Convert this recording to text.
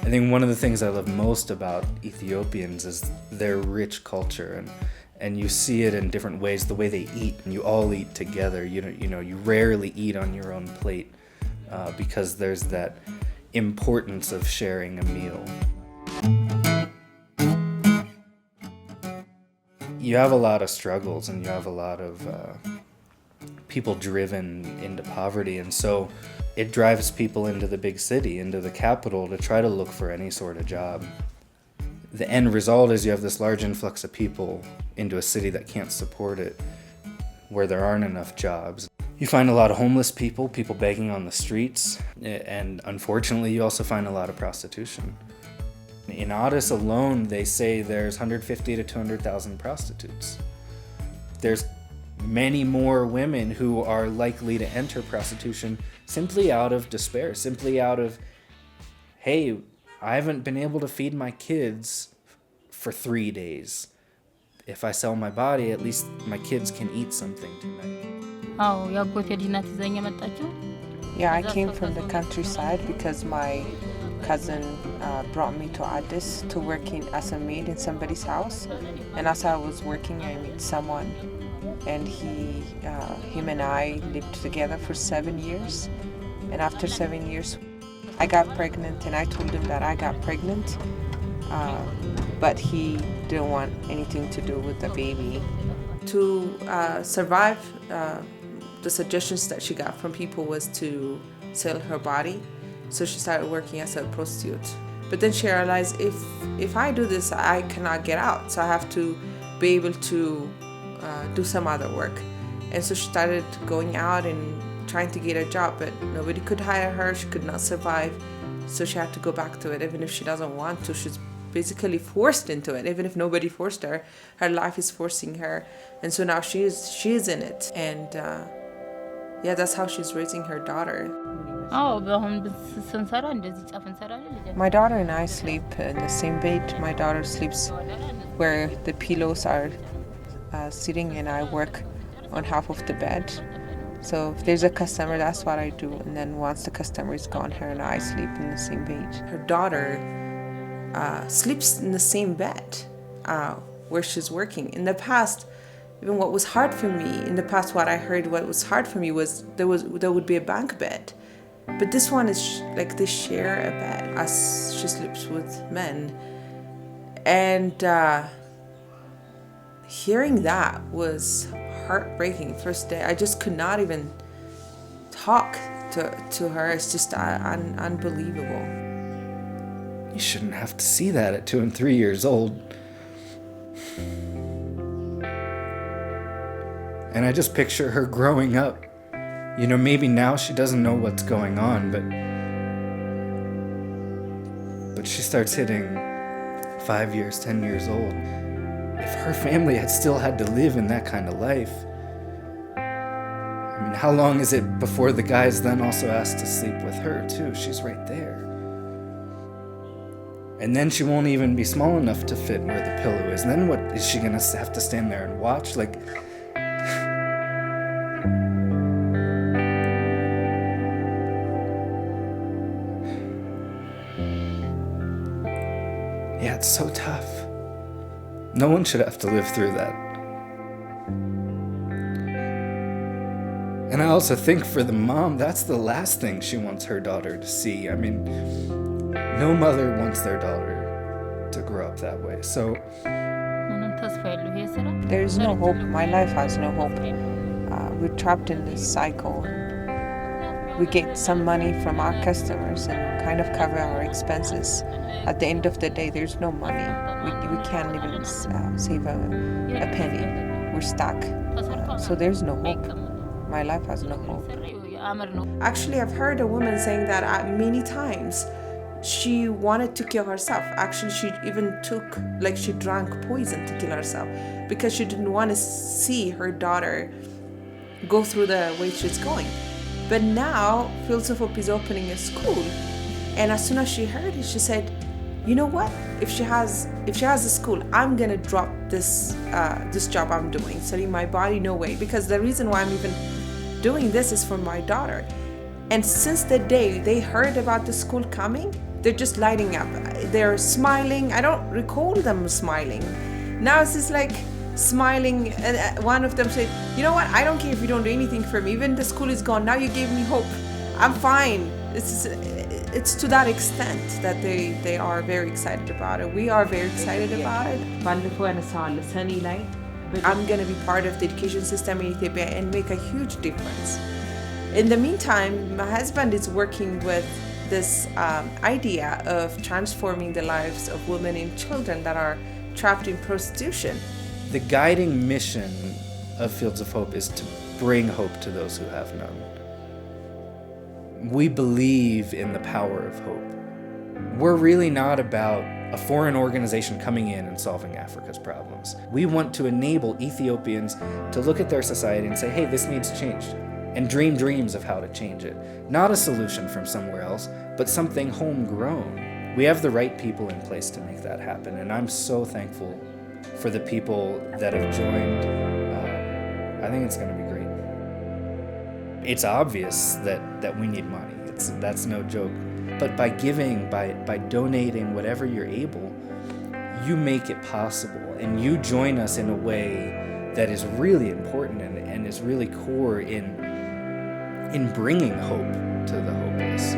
I think one of the things I love most about Ethiopians is their rich culture, and you see it in different ways, the way they eat, and you all eat together. You rarely eat on your own plate because there's that importance of sharing a meal. You have a lot of struggles, and you have a lot of people driven into poverty, and so it drives people into the big city, into the capital, to try to look for any sort of job. The end result is you have this large influx of people into a city that can't support it, where there aren't enough jobs. You find a lot of homeless people begging on the streets, and unfortunately you also find a lot of prostitution. In Addis alone, they say there's 150 to 200,000 prostitutes. There's many more women who are likely to enter prostitution simply out of despair, simply out of, hey, I haven't been able to feed my kids for 3 days. If I sell my body, at least my kids can eat something tonight. Yeah, I came from the countryside because my cousin brought me to Addis to working as a maid in somebody's house. And as I was working, I met someone, and him and I lived together for 7 years. And after 7 years, I got pregnant, and I told him that I got pregnant, but he didn't want anything to do with the baby. To survive, the suggestions that she got from people was to sell her body. So she started working as a prostitute. But then she realized if I do this, I cannot get out. So I have to be able to do some other work. And so she started going out and trying to get a job, but nobody could hire her. She could not survive. So she had to go back to it. Even if she doesn't want to, she's basically forced into it. Even if nobody forced her, her life is forcing her. And so now she is in it. And yeah, that's how she's raising her daughter. My daughter and I sleep in the same bed. My daughter sleeps where the pillows are sitting, and I work on half of the bed. So if there's a customer, that's what I do. And then once the customer is gone, her and I sleep in the same bed. Her daughter sleeps in the same bed where she's working. In the past, even what was hard for me, what I heard what was hard for me was there would be a bunk bed. But this one is like they share a bed as she sleeps with men. And hearing that was heartbreaking. First day, I just could not even talk to her. It's just unbelievable. You shouldn't have to see that at 2 and 3 years old. And I just picture her growing up. You know, maybe now she doesn't know what's going on, but she starts hitting 5 years, 10 years old. If her family had still had to live in that kind of life, I mean, how long is it before the guy's then also asked to sleep with her too? She's right there. And then she won't even be small enough to fit where the pillow is. And then what, is she gonna have to stand there and watch? Like, yeah, it's so tough. No one should have to live through that. And I also think for the mom, that's the last thing she wants her daughter to see. I mean, no mother wants their daughter to grow up that way. So there is no hope. My life has no hope. We're trapped in this cycle. We get some money from our customers and kind of cover our expenses. At the end of the day, there's no money. We can't even save a penny. We're stuck. So there's no hope. My life has no hope. Actually, I've heard a woman saying that many times. She wanted to kill herself. Actually, she even she drank poison to kill herself because she didn't want to see her daughter go through the way she's going. But now, Fields of Hope is opening a school. And as soon as she heard it, she said, you know what? If she has a school, I'm gonna drop this job I'm doing, selling my body, no way. Because the reason why I'm even doing this is for my daughter. And since the day they heard about the school coming, they're just lighting up. They're smiling. I don't recall them smiling. Now it's just like smiling, and one of them said, you know what, I don't care if you don't do anything for me, even the school is gone, now you gave me hope, I'm fine. It's to that extent that they are very excited about it. We are very excited about it. I'm going to be part of the education system in Ethiopia and make a huge difference. In the meantime, my husband is working with this idea of transforming the lives of women and children that are trapped in prostitution. The guiding mission of Fields of Hope is to bring hope to those who have none. We believe in the power of hope. We're really not about a foreign organization coming in and solving Africa's problems. We want to enable Ethiopians to look at their society and say, hey, this needs changed, and dream dreams of how to change it. Not a solution from somewhere else, but something homegrown. We have the right people in place to make that happen, and I'm so thankful for the people that have joined. I think it's going to be great. It's obvious that we need money. That's no joke. But by giving, by donating whatever you're able, you make it possible, and you join us in a way that is really important and is really core in bringing hope to the hopeless.